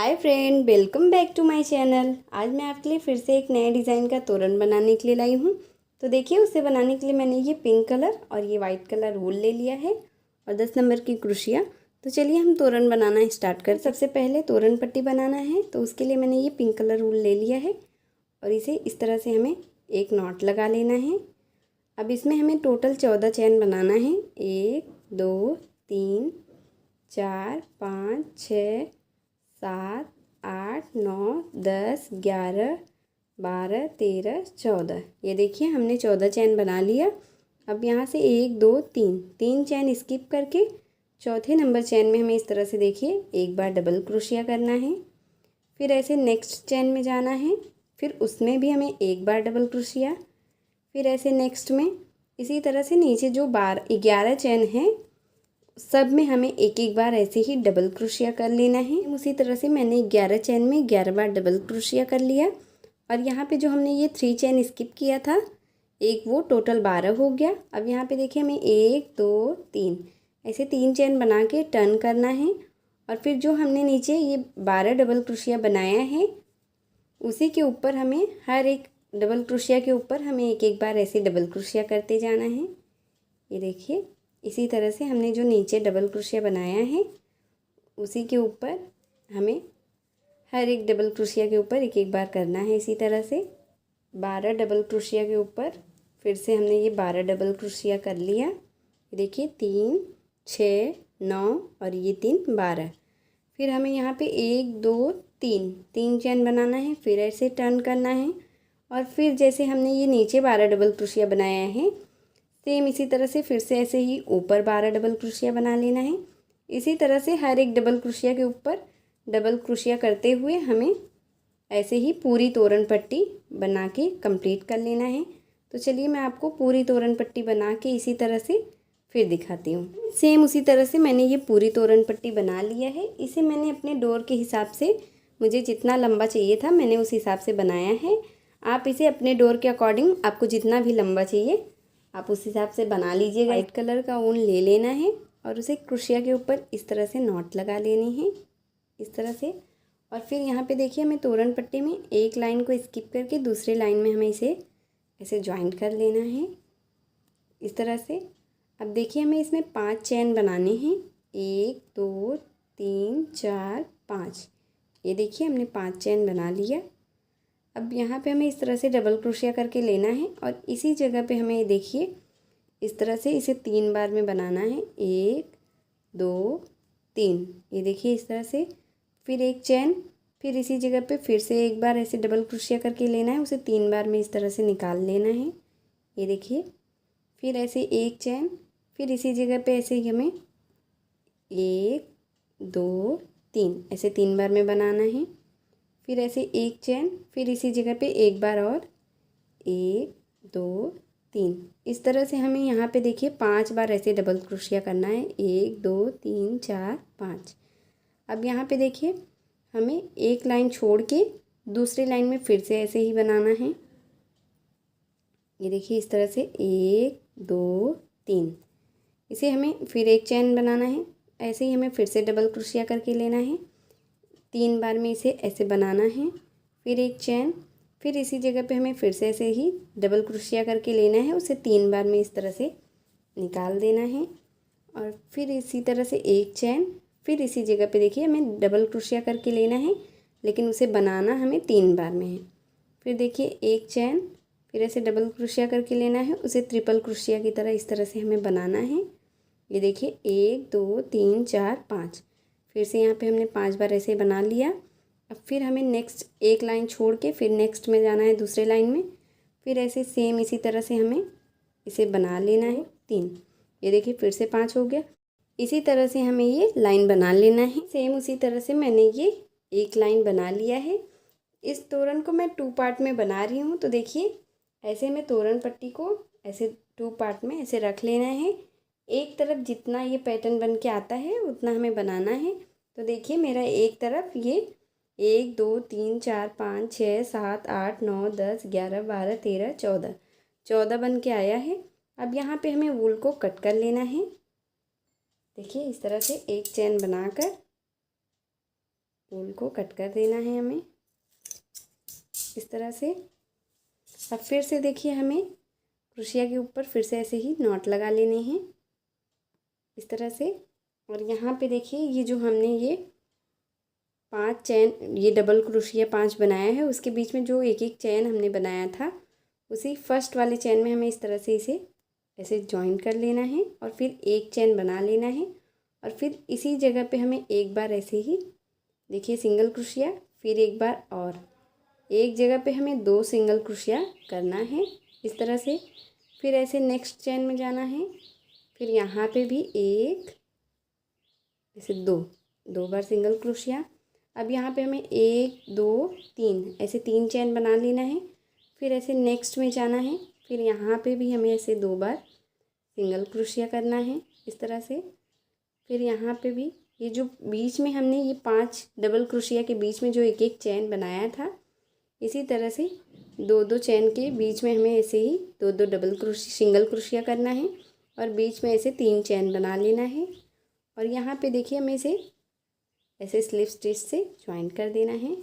Hi friend, welcome back to my channel. आज मैं आपके लिए फिर से एक नए डिज़ाइन का तोरण बनाने के लिए लाई हूँ। तो देखिए, उसे बनाने के लिए मैंने ये पिंक कलर और ये वाइट कलर वूल ले लिया है और 10 नंबर की क्रोशिया। तो चलिए हम तोरण बनाना स्टार्ट करते हैं। सबसे पहले तोरण पट्टी बनाना है, तो उसके लिए मैंने ये पिंक कलर वूल ले लिया है और इसे इस तरह से हमें एक नॉट लगा लेना है। अब इसमें हमें टोटल 14 चैन बनाना है। 1 2 3 4 5 6 7 8 9 10 11 12 13 14। ये देखिए, हमने 14 चैन बना लिया। अब यहाँ से 1 2 3 चैन स्किप करके चौथे नंबर चैन में हमें इस तरह से देखिए एक बार डबल क्रोशिया करना है। फिर ऐसे नेक्स्ट चैन में जाना है, फिर उसमें भी हमें एक बार डबल क्रोशिया। फिर ऐसे नेक्स्ट में इसी तरह से नीचे जो 11 चैन हैं सब में हमें एक एक बार ऐसे ही डबल क्रोशिया कर लेना है। उसी तरह से मैंने 11 चैन में 11 बार डबल क्रोशिया कर लिया। और यहाँ पे जो हमने ये 3 चैन स्किप किया था, एक वो टोटल 12 हो गया। अब यहाँ पे देखिए, हमें 1 2 3 ऐसे 3 चैन बना के टर्न करना है। और फिर जो हमने नीचे ये 12 डबल क्रोशिया बनाया है, उसी के ऊपर हमें हर एक डबल क्रोशिया के ऊपर हमें एक एक बार ऐसे डबल क्रोशिया करते जाना है। ये देखिए, इसी तरह से हमने जो नीचे डबल क्रोशिया बनाया है, उसी के ऊपर हमें हर एक डबल क्रोशिया के ऊपर एक एक बार करना है। इसी तरह से 12 डबल क्रोशिया के ऊपर फिर से हमने ये 12 डबल क्रोशिया कर लिया। देखिए, 3 6 9 और ये 3 12। फिर हमें यहाँ पे 1 2 3 चैन बनाना है, फिर ऐसे टर्न करना है। और फिर जैसे हमने ये नीचे 12 डबल क्रोशिया बनाया है, सेम इसी तरह से फिर से ऐसे ही ऊपर 12 डबल क्रोशिया बना लेना है। इसी तरह से हर एक डबल क्रोशिया के ऊपर डबल क्रोशिया करते हुए हमें ऐसे ही पूरी तोरण पट्टी बना के कंप्लीट कर लेना है। तो चलिए, मैं आपको पूरी तोरण पट्टी बना के इसी तरह से फिर दिखाती हूँ। सेम उसी तरह से मैंने ये पूरी तोरण पट्टी बना लिया है। इसे मैंने अपने डोर के हिसाब से, मुझे जितना लंबा चाहिए था मैंने उस हिसाब से बनाया है। आप इसे अपने डोर के अकॉर्डिंग, आपको जितना भी लंबा चाहिए आप उस हिसाब से बना लीजिएगा। वाइट कलर का ऊन ले लेना है और उसे क्रोशिया के ऊपर इस तरह से नॉट लगा लेनी है, इस तरह से। और फिर यहाँ पे देखिए, हमें तोरण पट्टी में एक लाइन को स्किप करके दूसरे लाइन में हमें इसे ऐसे ज्वाइंट कर लेना है, इस तरह से। अब देखिए, हमें इसमें 5 चैन बनाने हैं। 1 2 3 4 5। ये देखिए, हमने 5 चैन बना लिया। अब यहाँ पे हमें इस तरह से डबल क्रोशिया करके लेना है और इसी जगह पे हमें देखिए इस तरह से इसे 3 बार में बनाना है। 1 2 3। ये देखिए, इस तरह से। फिर एक चैन, फिर इसी जगह पे फिर से एक बार ऐसे डबल क्रोशिया करके लेना है, उसे 3 बार में इस तरह से निकाल लेना है। ये देखिए, फिर ऐसे एक चैन, फिर इसी जगह पे ऐसे ही हमें 1 2 3 ऐसे 3 बार में बनाना है। फिर ऐसे एक चैन, फिर इसी जगह पे एक बार और 1 2 3। इस तरह से हमें यहाँ पे देखिए 5 बार ऐसे डबल क्रोशिया करना है। 1 2 3 4 5। अब यहाँ पे देखिए, हमें एक लाइन छोड़ के दूसरी लाइन में फिर से ऐसे ही बनाना है। ये देखिए, इस तरह से 1 2 3। इसे हमें फिर एक चैन बनाना है। ऐसे ही हमें फिर से डबल क्रोशिया करके लेना है। 3 बार में इसे ऐसे बनाना है, फिर एक चैन, फिर इसी जगह पे हमें फिर से ऐसे ही डबल क्रोशिया करके लेना है, उसे 3 बार में इस तरह से निकाल देना है। और फिर इसी तरह से एक चैन, फिर इसी जगह पे देखिए हमें डबल क्रोशिया करके लेना है, लेकिन उसे बनाना हमें 3 बार में है। फिर देखिए एक चैन, फिर ऐसे डबल क्रोशिया करके लेना है, उसे ट्रिपल क्रोशिया की तरह इस तरह से हमें बनाना है। ये देखिए, 1 2 3 4 5। फिर से यहाँ पे हमने 5 बार ऐसे बना लिया। अब फिर हमें नेक्स्ट एक लाइन छोड़ के फिर नेक्स्ट में जाना है, दूसरे लाइन में। फिर ऐसे सेम इसी तरह से हमें इसे बना लेना है 3। ये देखिए, फिर से 5 हो गया। इसी तरह से हमें ये लाइन बना लेना है। सेम उसी तरह से मैंने ये एक लाइन बना लिया है। इस तोरण को मैं 2 पार्ट में बना रही हूँ। तो देखिए, ऐसे में तोरण पट्टी को ऐसे 2 पार्ट में ऐसे रख लेना है। एक तरफ जितना ये पैटर्न बन के आता है उतना हमें बनाना है। तो देखिए, मेरा एक तरफ ये 1 2 3 4 5 6 7 8 9 10 11 12 13 14 बन के आया है। अब यहाँ पे हमें वूल को कट कर लेना है। देखिए, इस तरह से एक चैन बनाकर वूल को कट कर देना है हमें इस तरह से। अब फिर से देखिए हमें क्रोशिया के ऊपर फिर से ऐसे ही नॉट लगा लेने हैं इस तरह से। और यहाँ पे देखिए ये जो हमने ये 5 चैन, ये डबल क्रोशिया 5 बनाया है, उसके बीच में जो एक एक चैन हमने बनाया था उसी फर्स्ट वाले चैन में हमें इस तरह से इसे ऐसे जॉइन कर लेना है और फिर एक चैन बना लेना है। और फिर इसी जगह पे हमें एक बार ऐसे ही देखिए सिंगल क्रोशिया, फिर एक बार और एक जगह पे हमें 2 सिंगल क्रोशिया करना है इस तरह से। फिर ऐसे नेक्स्ट चैन में जाना है, फिर यहाँ पे भी एक, ऐसे 2 बार सिंगल क्रोशिया। अब यहाँ पे हमें 1 2 3 ऐसे 3 चैन बना लेना है। फिर ऐसे नेक्स्ट में जाना है, फिर यहाँ पे भी हमें ऐसे 2 बार सिंगल क्रोशिया करना है इस तरह से। फिर यहाँ पे भी ये जो बीच में हमने ये 5 डबल क्रोशिया के बीच में जो एक एक चैन बनाया था, इसी तरह से 2 चैन के बीच में हमें ऐसे ही 2 डबल क्रोशिया सिंगल क्रोशिया करना है और बीच में ऐसे 3 चैन बना लेना है। और यहाँ पे देखिए हमें इसे ऐसे स्लिप स्टिच से ज्वाइन कर देना है।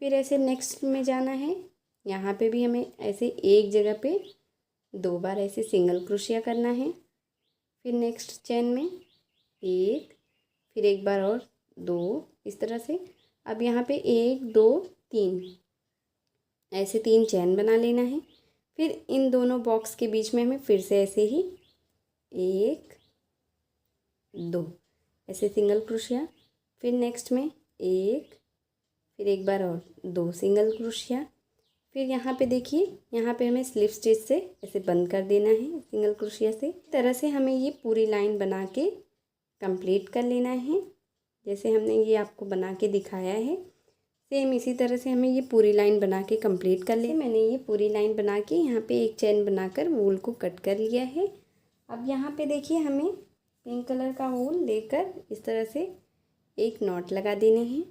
फिर ऐसे नेक्स्ट में जाना है, यहाँ पे भी हमें ऐसे एक जगह पे 2 बार ऐसे सिंगल क्रोशिया करना है। फिर नेक्स्ट चैन में एक, फिर एक बार और 2 इस तरह से। अब यहाँ पे 1 2 3 ऐसे 3 चैन बना लेना है। फिर इन दोनों बॉक्स के बीच में हमें फिर से ऐसे ही 1 2 ऐसे सिंगल क्रोशिया, फिर नेक्स्ट में एक, फिर एक बार और 2 सिंगल क्रोशिया। फिर यहाँ पे देखिए यहाँ पे हमें स्लिप स्टिच से ऐसे बंद कर देना है सिंगल क्रोशिया से। इस तरह से हमें ये पूरी लाइन बना के कंप्लीट कर लेना है, जैसे हमने ये आपको बना के दिखाया है सेम इसी तरह से हमें ये पूरी लाइन बना के कंप्लीट कर ली। मैंने ये पूरी लाइन बना के यहाँ पे एक चैन बनाकर वूल को कट कर लिया है। अब यहाँ पे देखिए हमें पिंक कलर का वूल लेकर इस तरह से एक नॉट लगा देने हैं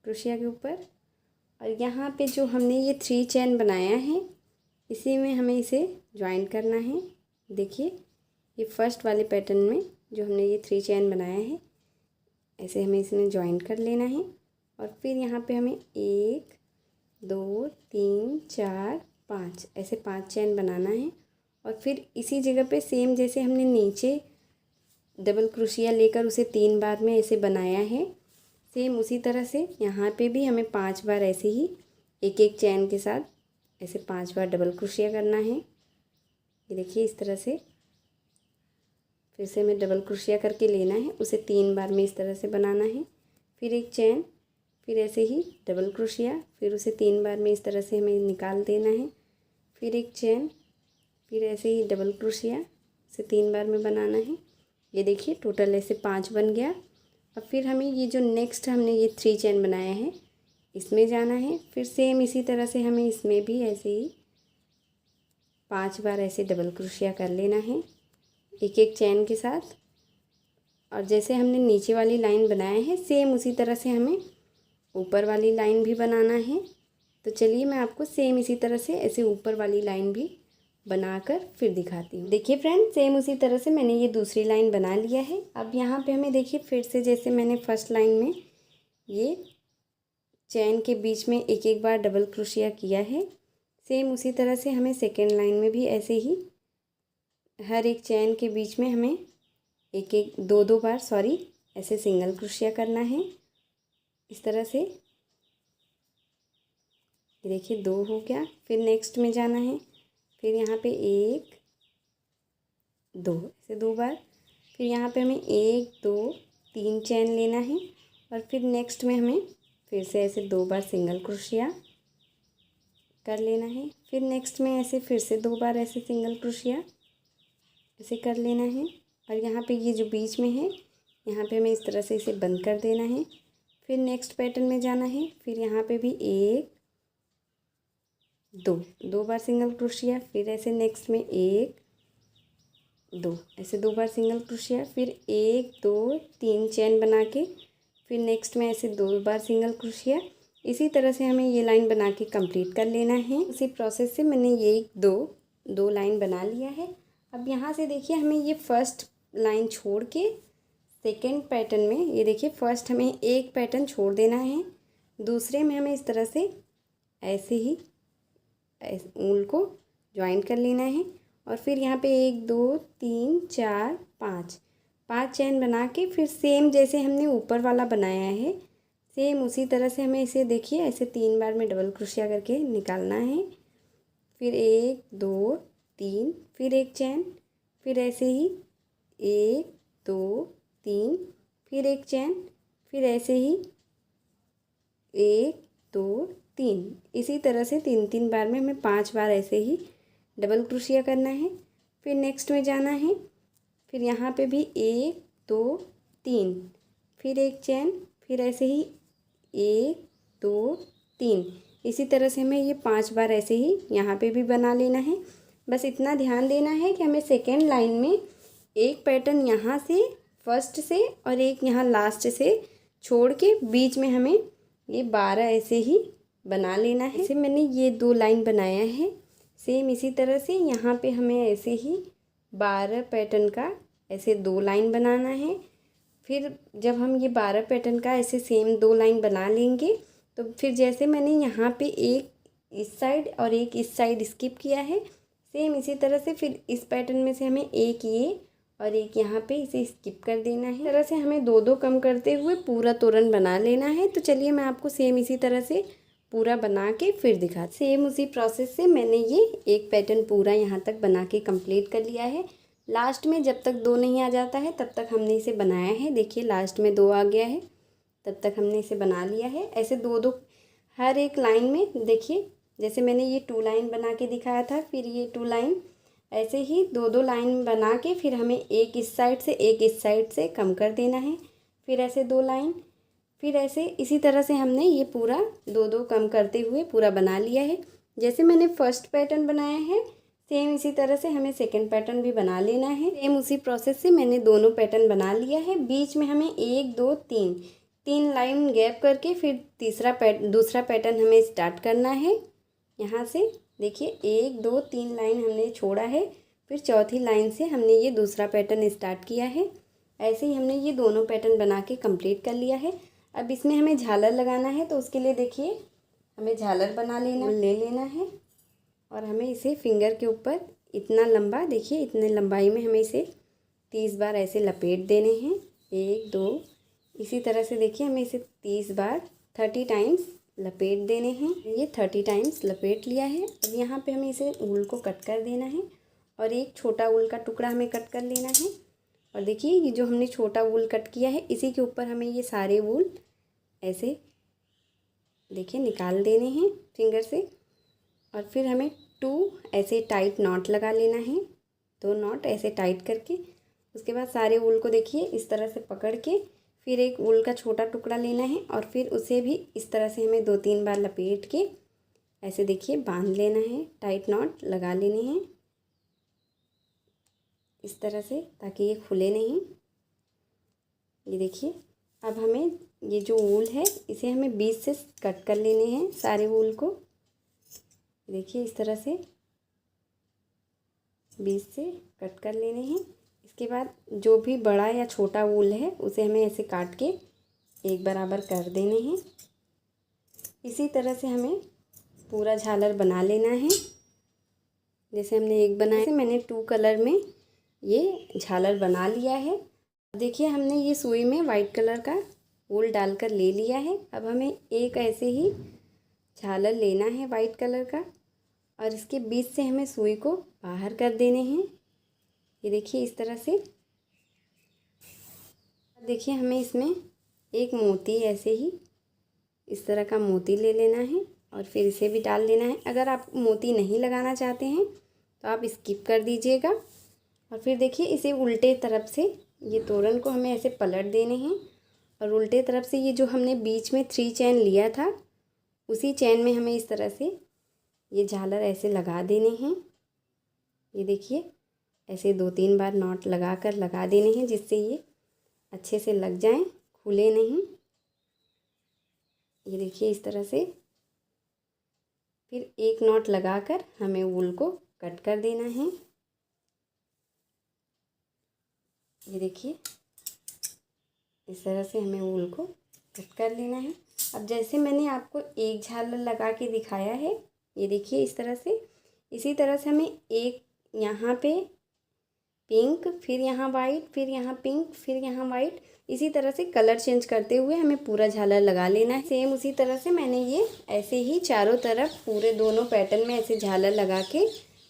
क्रोशिया के ऊपर। और यहाँ पे जो हमने ये 3 चैन बनाया है इसी में हमें इसे ज्वाइन करना है। देखिए ये फर्स्ट वाले पैटर्न में जो हमने ये 3 चैन बनाया है ऐसे हमें इसमें ज्वाइन कर लेना है। और फिर यहाँ पे हमें 1 2 3 4 5 ऐसे 5 चैन बनाना है। और फिर इसी जगह पे सेम जैसे हमने नीचे डबल क्रोशिया लेकर उसे 3 बार में ऐसे बनाया है, सेम उसी तरह से यहाँ पे भी हमें 5 बार ऐसे ही एक एक चैन के साथ ऐसे 5 बार डबल क्रोशिया करना है। ये देखिए इस तरह से फिर से हमें डबल क्रोशिया करके लेना है, उसे 3 बार में इस तरह से बनाना है। फिर एक चैन, फिर ऐसे ही डबल क्रोशिया, फिर उसे 3 बार में इस तरह से हमें निकाल देना है। फिर एक चैन, फिर ऐसे ही डबल क्रोशिया, उसे 3 बार में बनाना है। ये देखिए टोटल ऐसे 5 बन गया। अब फिर हमें ये जो नेक्स्ट हमने ये 3 चैन बनाया है इसमें जाना है। फिर सेम इसी तरह से हमें इसमें भी ऐसे ही 5 बार ऐसे डबल क्रोशिया कर लेना है एक एक चैन के साथ। और जैसे हमने नीचे वाली लाइन बनाया है सेम उसी तरह से हमें ऊपर वाली लाइन भी बनाना है। तो चलिए मैं आपको सेम इसी तरह से ऐसे ऊपर वाली लाइन भी बनाकर फिर दिखाती हूँ। देखिए फ्रेंड सेम उसी तरह से मैंने ये दूसरी लाइन बना लिया है। अब यहाँ पे हमें देखिए फिर से जैसे मैंने फर्स्ट लाइन में ये चैन के बीच में एक एक बार डबल क्रोशिया किया है, सेम उसी तरह से हमें सेकेंड लाइन में भी ऐसे ही हर एक चैन के बीच में हमें एक एक 2 बार ऐसे सिंगल क्रोशिया करना है इस तरह से। ये देखिए 2 हो गया। फिर नेक्स्ट में जाना है, फिर यहाँ पे 1 2 ऐसे 2 बार, फिर यहाँ पे हमें 1 2 3 चैन लेना है। और फिर नेक्स्ट में हमें फिर से ऐसे 2 बार सिंगल क्रोशिया कर लेना है। फिर नेक्स्ट में ऐसे फिर से 2 बार ऐसे सिंगल क्रोशिया ऐसे कर लेना है। और यहाँ पे ये जो बीच में है यहाँ पे हमें इस तरह से इसे बंद कर देना है। फिर नेक्स्ट पैटर्न में जाना है, फिर यहाँ पे भी 1 2 बार सिंगल क्रोशिया, फिर ऐसे नेक्स्ट में 1 2 ऐसे 2 बार सिंगल क्रोशिया, फिर 1 2 3 चैन बना के फिर नेक्स्ट में ऐसे 2 बार सिंगल क्रोशिया। इसी तरह से हमें ये लाइन बना के कंप्लीट कर लेना है। उसी प्रोसेस से मैंने ये 2 लाइन बना लिया है। अब यहाँ से देखिए हमें ये फर्स्ट लाइन छोड़ के सेकेंड पैटर्न में ये देखिए, फर्स्ट हमें एक पैटर्न छोड़ देना है, दूसरे में हमें इस तरह से ऐसे ही ऊल को ज्वाइन कर लेना है और फिर यहाँ पे 1 2 3 4 5 चैन बना के फिर सेम जैसे हमने ऊपर वाला बनाया है सेम उसी तरह से हमें इसे देखिए ऐसे 3 बार में डबल क्रोशिया करके निकालना है। फिर 1 2 3 फिर एक चैन, फिर ऐसे ही 1 2 3 फिर एक चैन, फिर ऐसे ही 1 2 3, इसी तरह से 3 बार में हमें 5 बार ऐसे ही डबल क्रोशिया करना है। फिर नेक्स्ट में जाना है, फिर यहाँ पे भी 1 2 3 फिर एक चैन, फिर ऐसे ही 1 2 3, इसी तरह से हमें ये 5 बार ऐसे ही यहाँ पे भी बना लेना है। बस इतना ध्यान देना है कि हमें सेकेंड लाइन में एक पैटर्न यहाँ से फर्स्ट से और एक यहाँ लास्ट से छोड़ के बीच में हमें ये 12 ऐसे ही बना लेना है। ऐसे मैंने ये 2 लाइन बनाया है, सेम इसी तरह से यहाँ पे हमें ऐसे ही 12 पैटर्न का ऐसे 2 लाइन बनाना है। फिर जब हम ये 12 पैटर्न का ऐसे सेम 2 लाइन बना लेंगे तो फिर जैसे मैंने यहाँ पे एक इस साइड और एक इस साइड स्किप किया है, सेम इसी तरह से फिर इस पैटर्न में से हमें एक ये और एक यहाँ पे इसे स्किप कर देना है। इस तरह से हमें 2 कम करते हुए पूरा तोरण बना लेना है। तो चलिए मैं आपको सेम इसी तरह से पूरा बना के फिर दिखा। सेम उसी प्रोसेस से मैंने ये एक पैटर्न पूरा यहाँ तक बना के कंप्लीट कर लिया है। लास्ट में जब तक 2 नहीं आ जाता है तब तक हमने इसे बनाया है। देखिए लास्ट में 2 आ गया है, तब तक हमने इसे बना लिया है। ऐसे 2 हर एक लाइन में देखिए, जैसे मैंने ये 2 लाइन बना के दिखाया था, फिर ये 2 लाइन ऐसे ही 2 लाइन बना के फिर हमें एक इस साइड से एक इस साइड से कम कर देना है। फिर ऐसे 2 लाइन, फिर ऐसे इसी तरह से हमने ये पूरा 2 कम करते हुए पूरा बना लिया है। जैसे मैंने फर्स्ट पैटर्न बनाया है सेम इसी तरह से हमें सेकंड पैटर्न भी बना लेना है। सेम उसी प्रोसेस से मैंने दोनों पैटर्न बना लिया है। बीच में हमें 1 2 3 लाइन गैप करके फिर दूसरा पैटर्न हमें स्टार्ट करना है। यहाँ से देखिए 1 2 3 लाइन हमने छोड़ा है, फिर चौथी लाइन से हमने ये दूसरा पैटर्न स्टार्ट किया है। ऐसे ही हमने ये दोनों पैटर्न बना के कंप्लीट कर लिया है। अब इसमें हमें झालर लगाना है, तो उसके लिए देखिए हमें झालर बना लेना ले लेना है और हमें इसे फिंगर के ऊपर इतना लंबा, देखिए इतने लंबाई में हमें इसे 30 बार ऐसे लपेट देने हैं। 1 2, इसी तरह से देखिए हमें इसे 30 बार 30 टाइम्स लपेट देने हैं। ये 30 टाइम्स लपेट लिया है। अब यहाँ पे हमें इसे ऊल को कट कर देना है और एक छोटा ऊल का टुकड़ा हमें कट कर लेना है। और देखिए ये जो हमने छोटा ऊल कट किया है इसी के ऊपर हमें ये सारे ऊल ऐसे देखिए निकाल देने हैं फिंगर से। और फिर हमें 2 ऐसे टाइट नॉट लगा लेना है, 2 नॉट ऐसे टाइट करके। उसके बाद सारे ऊल को देखिए इस तरह से पकड़ के फिर एक ऊल का छोटा टुकड़ा लेना है और फिर उसे भी इस तरह से हमें 2 3 बार लपेट के ऐसे देखिए बांध लेना है, टाइट नॉट लगा लेने हैं इस तरह से, ताकि ये खुले नहीं। ये देखिए अब हमें ये जो ऊल है इसे हमें बीच से कट कर लेने हैं सारे ऊल को। देखिए इस तरह से बीच से कट कर लेने हैं। इसके बाद जो भी बड़ा या छोटा ऊल है उसे हमें ऐसे काट के एक बराबर कर देने हैं। इसी तरह से हमें पूरा झालर बना लेना है। जैसे हमने एक बनाया, जैसे मैंने 2 कलर में ये झालर बना लिया है। देखिए हमने ये सुई में वाइट कलर का ऊल डालकर ले लिया है। अब हमें एक ऐसे ही झालर लेना है वाइट कलर का और इसके बीच से हमें सुई को बाहर कर देने हैं। ये देखिए इस तरह से। देखिए हमें इसमें एक मोती ऐसे ही इस तरह का मोती ले लेना है और फिर इसे भी डाल देना है। अगर आप मोती नहीं लगाना चाहते हैं तो आप स्किप कर दीजिएगा। और फिर देखिए इसे उल्टे तरफ से ये तोरण को हमें ऐसे पलट देने हैं और उल्टे तरफ से ये जो हमने बीच में 3 चैन लिया था उसी चैन में हमें इस तरह से ये झालर ऐसे लगा देने हैं। ये देखिए ऐसे 2 3 बार नॉट लगा देने हैं जिससे ये अच्छे से लग जाएं, खुले नहीं। ये देखिए इस तरह से। फिर एक नॉट लगाकर हमें ऊल को कट कर देना है। ये देखिए इस तरह से हमें वूल को कट कर लेना है। अब जैसे मैंने आपको एक झालर लगा के दिखाया है, ये देखिए इस तरह से, इसी तरह से हमें एक यहाँ पे पिंक, फिर यहाँ वाइट, फिर यहाँ पिंक, फिर यहाँ वाइट, इसी तरह से कलर चेंज करते हुए हमें पूरा झालर लगा लेना है। सेम उसी तरह से मैंने ये ऐसे ही चारों तरफ पूरे दोनों पैटर्न में ऐसे झालर लगा के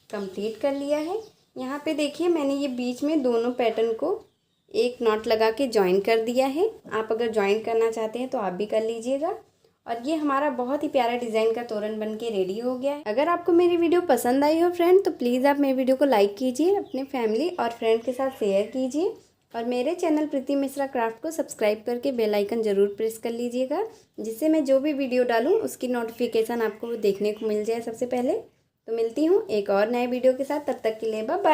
कंप्लीट कर लिया है। यहाँ पे देखिए मैंने ये बीच में दोनों पैटर्न को एक नॉट लगा के ज्वाइन कर दिया है। आप अगर ज्वाइन करना चाहते हैं तो आप भी कर लीजिएगा। और ये हमारा बहुत ही प्यारा डिज़ाइन का तोरण बन के रेडी हो गया है। अगर आपको मेरी वीडियो पसंद आई हो फ्रेंड, तो प्लीज़ आप मेरी वीडियो को लाइक कीजिए, अपने फैमिली और फ्रेंड के साथ शेयर कीजिए और मेरे चैनल प्रीति मिश्रा क्राफ्ट को सब्सक्राइब करके बेल आइकन ज़रूर प्रेस कर लीजिएगा, जिससे मैं जो भी वीडियो डालूँ उसकी नोटिफिकेशन आपको देखने को मिल जाए सबसे पहले। तो मिलती हूँ एक और नए वीडियो के साथ, तब तक के लिए बाय बाय।